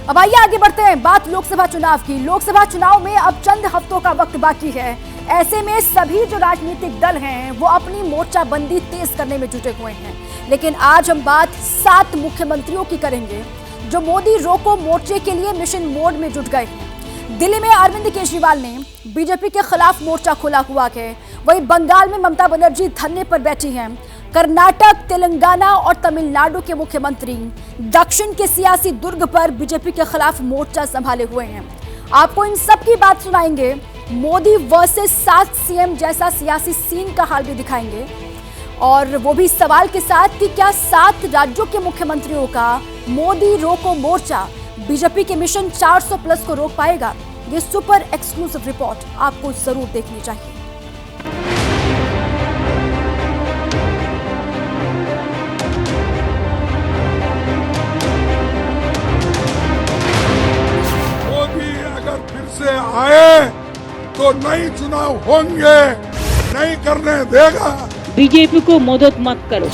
अब आइए आगे बढ़ते हैं, बात लोकसभा चुनाव की। लोकसभा चुनाव में अब चंद हफ्तों का वक्त बाकी है। ऐसे में सभी जो राजनीतिक दल हैं वो अपनी मोर्चाबंदी तेज करने में जुटे हुए हैं। लेकिन आज हम बात 7 मुख्यमंत्रियों की करेंगे जो मोदी रोको मोर्चे के लिए मिशन मोड में जुट गए हैं। दिल्ली में अरविंद केजरीवाल ने बीजेपी के खिलाफ मोर्चा खोला हुआ है। वहीं बंगाल में ममता बनर्जी धरने पर बैठी हैं। कर्नाटक, तेलंगाना और तमिलनाडु के मुख्यमंत्री दक्षिण के सियासी दुर्ग पर बीजेपी के खिलाफ मोर्चा संभाले हुए हैं। आपको इन सब की बात सुनाएंगे। मोदी वर्सेस 7 सीएम जैसा सियासी सीन का हाल भी दिखाएंगे, और वो भी सवाल के साथ कि क्या 7 राज्यों के मुख्यमंत्रियों का मोदी रोको मोर्चा बीजेपी के मिशन 400+ को रोक पाएगा। ये सुपर एक्सक्लूसिव रिपोर्ट आपको जरूर देखनी चाहिए। से आए तो नए चुनाव होंगे, नहीं करने देगा। बीजेपी को मदद मत करो।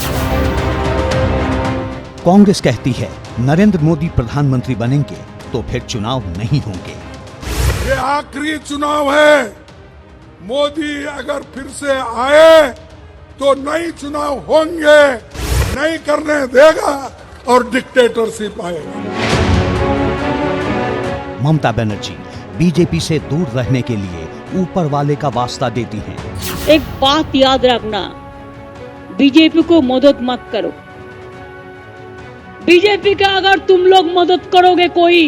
कांग्रेस कहती है नरेंद्र मोदी प्रधानमंत्री बनेंगे तो फिर चुनाव नहीं होंगे। ये आखिरी चुनाव है। मोदी अगर फिर से आए तो नए चुनाव होंगे, नहीं करने देगा और डिक्टेटरशिप आएगा। ममता बनर्जी बीजेपी से दूर रहने के लिए ऊपर वाले का वास्ता देती हैं। एक बात याद रखना, बीजेपी को मदद मत करो। बीजेपी का अगर तुम लोग मदद करोगे कोई,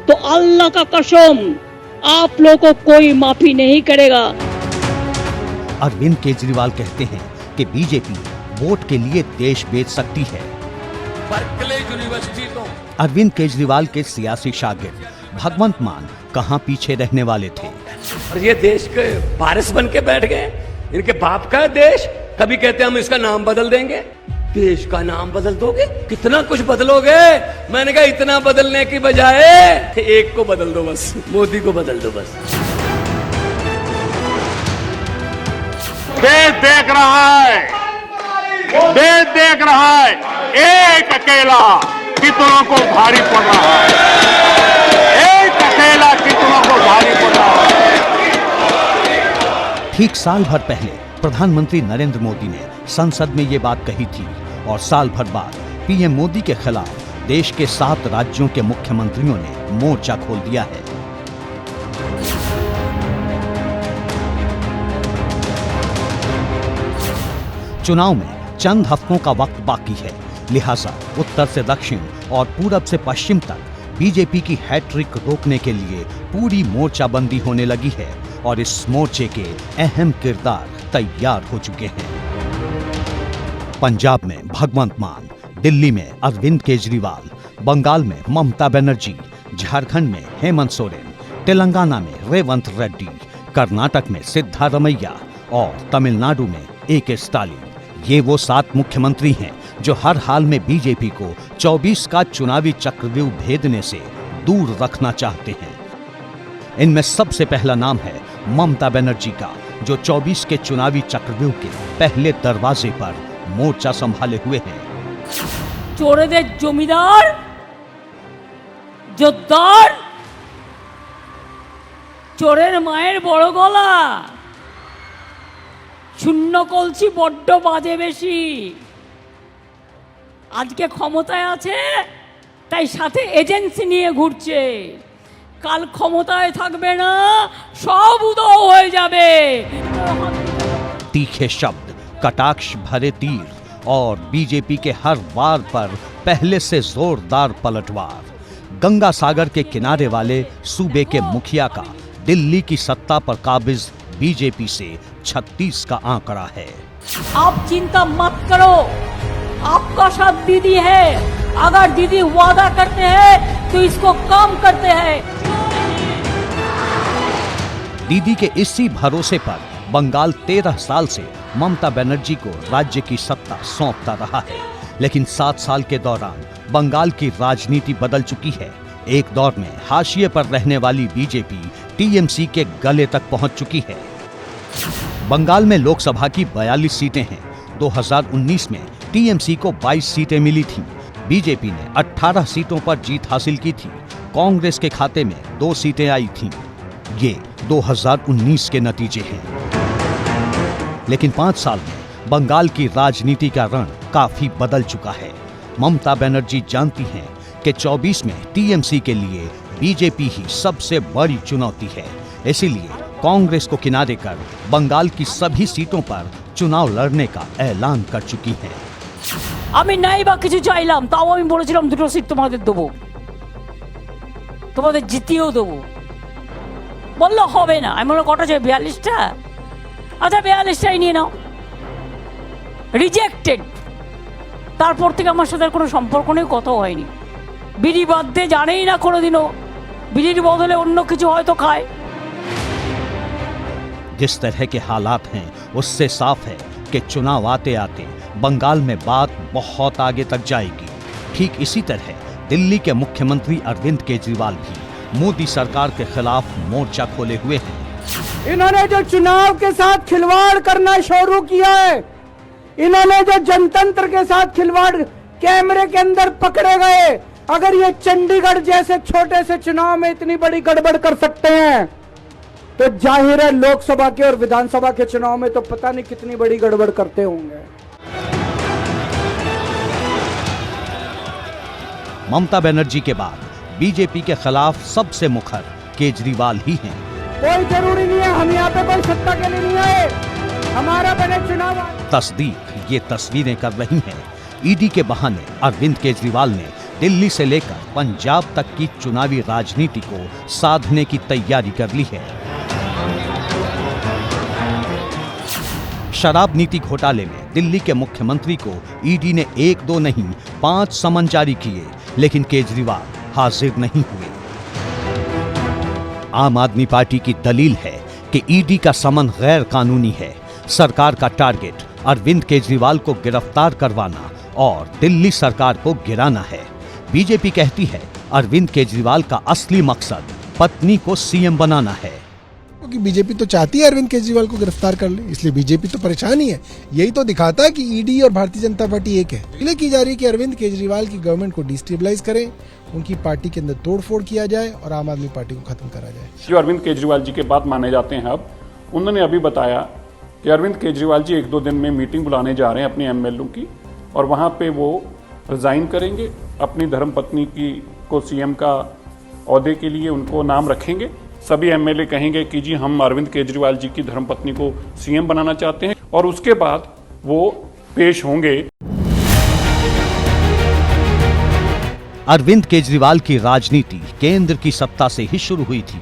तो अल्लाह का कसम आप लोगों को कोई माफी नहीं करेगा। अरविंद केजरीवाल कहते हैं कि बीजेपी वोट के लिए देश बेच सकती है। बर्कले यूनिवर्सिटी तो अरविंद केजरीवाल के सियासी शागिर्द भगवंत मान कहां पीछे रहने वाले थे। और ये देश के वारिस बन के बैठ गए। इनके बाप का देश। कभी कहते हैं हम इसका नाम बदल देंगे। देश का नाम बदल दोगे? कितना कुछ बदलोगे? मैंने कहा इतना बदलने की बजाय एक को बदल दो बस, मोदी को बदल दो बस। देश देख रहा है, देश देख रहा है, एक अकेला कितनों को भारी पड़ रहा है। एक अकेला कितनों को भारी पड़ रहा है। ठीक साल भर पहले प्रधानमंत्री नरेंद्र मोदी ने संसद में ये बात कही थी, और साल भर बाद पीएम मोदी के खिलाफ देश के 7 राज्यों के मुख्यमंत्रियों ने मोर्चा खोल दिया है। चुनाव में चंद हफ्तों का वक्त बाकी है, लिहाजा उत्तर से दक्षिण और पूरब से पश्चिम तक बीजेपी की हैट्रिक रोकने के लिए पूरी मोर्चाबंदी होने लगी है, और इस मोर्चे के अहम किरदार तैयार हो चुके हैं। पंजाब में भगवंत मान, दिल्ली में अरविंद केजरीवाल, बंगाल में ममता बनर्जी, झारखंड में हेमंत सोरेन, तेलंगाना में रेवंत रेड्डी, कर्नाटक में सिद्धारमैया और तमिलनाडु में ए.के. स्टालिन। ये वो 7 मुख्यमंत्री हैं जो हर हाल में बीजेपी को 24 का चुनावी चक्रव्यूह भेदने से दूर रखना चाहते हैं। इनमें सबसे पहला नाम है ममता बनर्जी का, जो 24 के चुनावी चक्रव्यूह के पहले दरवाजे पर मोर्चा संभाले हुए हैं। चोरेদের জমিদার জোরদার, চোরের মায়ের বড় গলা, শূন্য কলসি বড্ড বাজে বেশি। আজকে ক্ষমতায় আছে তাই সাথে এজেন্সি নিয়ে ঘুরছে, কাল ক্ষমতায় থাকবে না, সব উধাও হয়ে যাবে। तीखे शब्द, कटाक्ष भरे तीर और बीजेपी के हर वार पर पहले से जोरदार पलटवार। गंगा सागर के किनारे वाले सूबे के मुखिया का दिल्ली की सत्ता पर काबिज बीजेपी से 36 का आंकड़ा है। आप चिंता मत करो, आपका साथ दीदी है। अगर दीदी वादा करते हैं तो इसको काम करते हैं। दीदी के इसी भरोसे पर बंगाल 13 साल से ममता बनर्जी को राज्य की सत्ता सौंपता रहा है, लेकिन 7 साल के दौरान बंगाल की राजनीति बदल चुकी है। एक दौर में हाशिए पर रहने वाली बीजेपी टीएमसी के गले तक पहुंच चुकी है। बंगाल में लोकसभा की 42 सीटें हैं। 2019 में टीएमसी को 22 सीटें मिली थीं। बीजेपी ने 18 सीटों पर जीत हासिल की थी। कांग्रेस के खाते में 2 सीटें आई थीं। ये 2019 के नतीजे हैं। लेकिन 5 साल में बंगाल की राजनीति का रंग काफी बदल चुका है। ममता बनर्जी जानती हैं कि 24 में टीएमसी के लिए बीजेपी ही सबसे बड़ी चुनौती है। इसीलिए कांग्रेस को किनारे कर बंगाल की सभी सीटों पर चुनाव लड़ने का ऐलान कर चुकी है। আমি নাই বা কিছু চাইলাম, তাও আমি বলেছিলাম 2টো সিট তোমাদের দেবো, তোমাদের জিতিয়েও দেবো। বললো হবে না। আমি বললাম কটা চাই? 42টা। আচ্ছা 42টাই নিয়ে নাও। রিজেক্টেড। তারপর থেকে আমার সাথে আর কোনো সম্পর্ক নেই, কথাও হয়নি। বিড়ি বাদ দিয়ে জানেই না কোনোদিনও, বিড়ির বদলে অন্য কিছু হয়তো খায়। जिस तरह के हालात हैं उससे साफ है कि चुनाव आते आते बंगाल में बात बहुत आगे तक जाएगी। ठीक इसी तरह दिल्ली के मुख्यमंत्री अरविंद केजरीवाल भी मोदी सरकार के खिलाफ मोर्चा खोले हुए हैं। इन्होंने जो चुनाव के साथ खिलवाड़ करना शुरू किया है, इन्होंने जो जनतंत्र के साथ खिलवाड़ कैमरे के अंदर पकड़े गए, अगर ये चंडीगढ़ जैसे छोटे से चुनाव में इतनी बड़ी गड़बड़ कर सकते हैं तो जाहिर है लोकसभा के और विधानसभा के चुनाव में तो पता नहीं कितनी बड़ी गड़बड़ करते होंगे। ममता बनर्जी के बाद बीजेपी के खिलाफ सबसे मुखर केजरीवाल ही हैं। कोई जरूरी नहीं है, हम यहाँ पे कोई सत्ता के लिए नहीं आए, हमारा बने चुनाव। तस्दीक ये तस्वीरें कर रही हैं। ईडी के बहाने अरविंद केजरीवाल ने दिल्ली से लेकर पंजाब तक की चुनावी राजनीति को साधने की तैयारी कर ली है। शराब नीति घोटाले में दिल्ली के मुख्यमंत्री को ईडी ने 1-2 नहीं 5 समन जारी किए, लेकिन केजरीवाल हाजिर नहीं हुए। आम आदमी पार्टी की दलील है कि ईडी का समन गैर कानूनी है। सरकार का टारगेट अरविंद केजरीवाल को गिरफ्तार करवाना और दिल्ली सरकार को गिराना है। बीजेपी कहती है अरविंद केजरीवाल का असली मकसद पत्नी को सीएम बनाना है। क्योंकि बीजेपी तो चाहती है अरविंद केजरीवाल को गिरफ्तार कर ले, इसलिए बीजेपी तो परेशान ही है। यही तो दिखाता है कि ईडी और भारतीय जनता पार्टी एक है। इसलिए की जा रही है कि अरविंद केजरीवाल की गवर्नमेंट को डिस्टेबलाइज करें, उनकी पार्टी के अंदर तोड़फोड़ किया जाए और आम आदमी पार्टी को खत्म करा जाए। जो अरविंद केजरीवाल जी के बात माने जाते हैं, अब उन्होंने अभी बताया कि अरविंद केजरीवाल जी 1-2 दिन में मीटिंग बुलाने जा रहे हैं अपने एमएलए की, और वहां पे वो रिजाइन करेंगे, अपनी धर्मपत्नी को सीएम का ओहदे के लिए उनको नाम रखेंगे। सभी एमएलए कहेंगे कि जी हम अरविंद केजरीवाल जी की धर्मपत्नी को सीएम बनाना चाहते हैं, और उसके बाद वो पेश होंगे। अरविंद केजरीवाल की राजनीति केंद्र की सत्ता से ही शुरू हुई थी।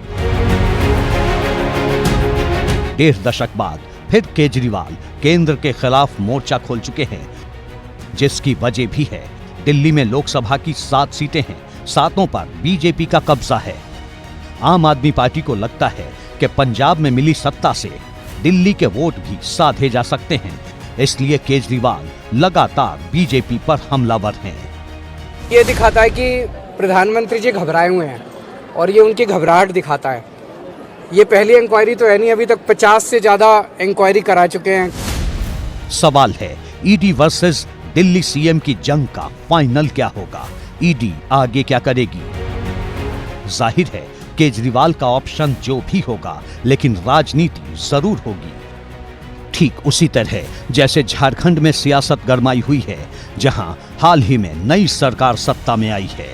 1.5 दशक बाद फिर केजरीवाल केंद्र के खिलाफ मोर्चा खोल चुके हैं, जिसकी वजह भी है दिल्ली में लोकसभा की 7 सीटें हैं, 7 पर बीजेपी का कब्जा है। आम आदमी पार्टी को लगता है कि पंजाब में मिली सत्ता से दिल्ली के वोट भी साधे जा सकते हैं, इसलिए केजरीवाल लगातार बीजेपी पर हमलावर हैं। ये दिखाता है कि प्रधानमंत्री जी घबराए हुए हैं और ये उनकी घबराहट दिखाता है। ये पहली इंक्वायरी तो है नहीं, अभी तक 50 से ज्यादा इंक्वायरी करा चुके हैं। सवाल है ईडी वर्सेस दिल्ली सीएम की जंग का फाइनल क्या होगा? ईडी आगे क्या करेगी? जाहिर है केजरीवाल का ऑप्शन जो भी होगा, लेकिन राजनीति जरूर होगी। ठीक उसी तरह जैसे झारखंड में सियासत गरमाई हुई है, जहां हाल ही में नई सरकार सत्ता में आई है।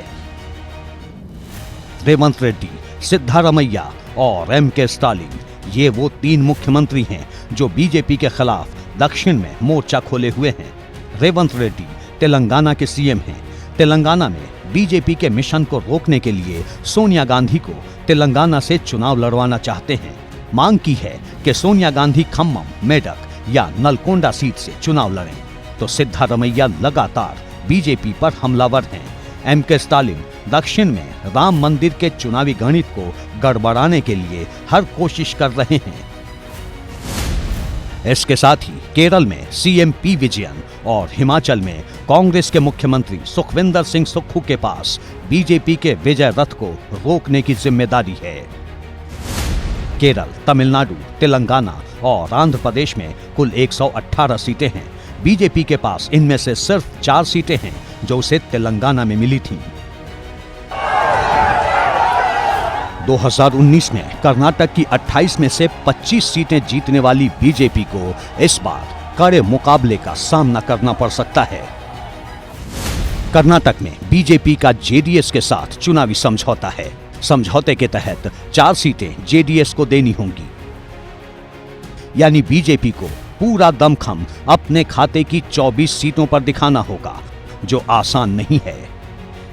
रेवंत रेड्डी, सिद्धारमैया और एमके स्टालिन, ये वो 3 मुख्यमंत्री हैं जो बीजेपी के खिलाफ दक्षिण में मोर्चा खोले हुए हैं। रेवंत रेड्डी तेलंगाना के सीएम हैं। तेलंगाना में बीजेपी के मिशन को रोकने के लिए सोनिया गांधी को तेलंगाना से चुनाव लड़वाना चाहते हैं। मांग की है कि सोनिया गांधी खम्मम, मेडक या नलकोंडा सीट से चुनाव लड़ें, तो सिद्धारमैया लगातार बीजेपी पर हमलावर हैं। एमके स्टालिन दक्षिण में राम मंदिर के चुनावी गणित को गड़बड़ाने के लिए हर कोशिश कर रहे हैं। इसके साथ ही केरल में सीएम पी विजयन और हिमाचल में कांग्रेस के मुख्यमंत्री सुखविंदर सिंह सुक्खू के पास बीजेपी के विजय रथ को रोकने की जिम्मेदारी है। केरल, तमिलनाडु, तेलंगाना और आंध्र प्रदेश में कुल 118 सीटें हैं। बीजेपी के पास इनमें से सिर्फ 4 सीटें हैं जो उसे तेलंगाना में मिली थी। 2019 में कर्नाटक की 28 में से 25 सीटें जीतने वाली बीजेपी को इस बार कड़े मुकाबले का सामना करना पड़ सकता है। कर्नाटक में बीजेपी का जेडीएस के साथ चुनावी समझौता है। समझौते के तहत 4 सीटें जेडीएस को देनी होंगी, यानी बीजेपी को पूरा दमखम अपने खाते की 24 सीटों पर दिखाना होगा, जो आसान नहीं है,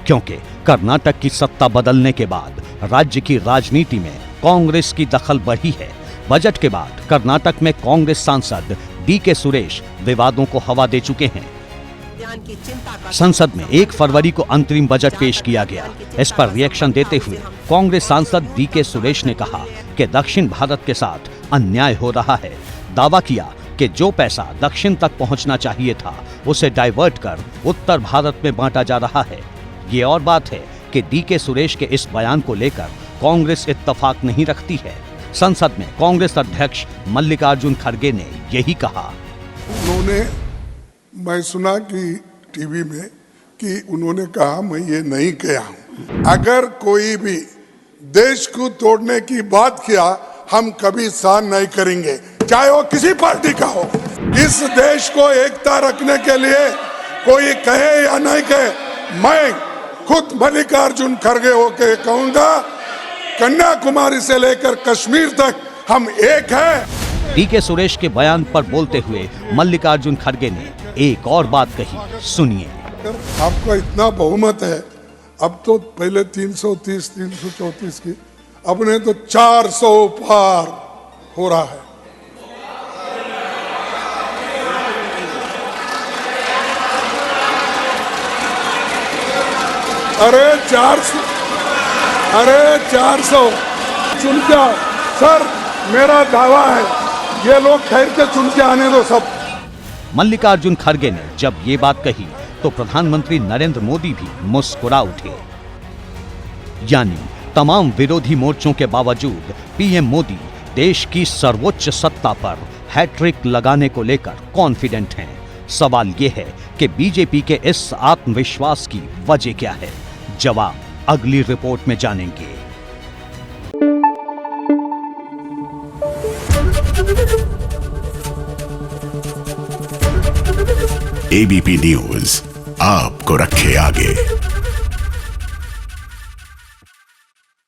क्योंकि कर्नाटक की सत्ता बदलने के बाद राज्य की राजनीति में कांग्रेस की दखल बढ़ी है। बजट के बाद कर्नाटक में कांग्रेस सांसद डीके सुरेश विवादों को हवा दे चुके हैं। संसद में 1 फरवरी को अंतरिम बजट पेश किया गया। इस पर रिएक्शन देते हुए कांग्रेस सांसद डीके सुरेश ने कहा कि दक्षिण भारत के साथ अन्याय हो रहा है। दावा किया कि जो पैसा दक्षिण तक पहुंचना चाहिए था उसे डाइवर्ट कर उत्तर भारत में बांटा जा रहा है। ये और बात है कि डीके सुरेश के इस बयान को लेकर कांग्रेस इत्तेफाक नहीं रखती है। संसद में कांग्रेस अध्यक्ष मल्लिकार्जुन खड़गे ने यही कहा। मैं सुना कि टीवी में कि उन्होंने कहा मैं ये नहीं किया हूं। अगर कोई भी देश को तोड़ने की बात किया हम कभी सहन नहीं करेंगे, चाहे वो किसी पार्टी का हो। इस देश को एकता रखने के लिए कोई कहे या नहीं कहे, मैं खुद मल्लिकार्जुन खड़गे होके कहूंगा, कन्याकुमारी से लेकर कश्मीर तक हम एक हैं। डीके सुरेश के बयान पर बोलते हुए मल्लिकार्जुन खड़गे ने एक और बात कही, सुनिए। आपका इतना बहुमत है, अब तो पहले 330 334 की, अब ने तो 400 पार हो रहा है। अरे 400 चुन के आओ सर, मेरा दावा है ये लोग ठहर के चुन के आने दो सब। मल्लिकार्जुन खड़गे ने जब ये बात कही तो प्रधानमंत्री नरेंद्र मोदी भी मुस्कुरा उठे। यानी तमाम विरोधी मोर्चों के बावजूद पीएम मोदी देश की सर्वोच्च सत्ता पर हैट्रिक लगाने को लेकर कॉन्फिडेंट हैं। सवाल ये है कि बीजेपी के इस आत्मविश्वास की वजह क्या है? जवाब अगली रिपोर्ट में जानेंगे। एबीपी न्यूज आपको रखे आगे।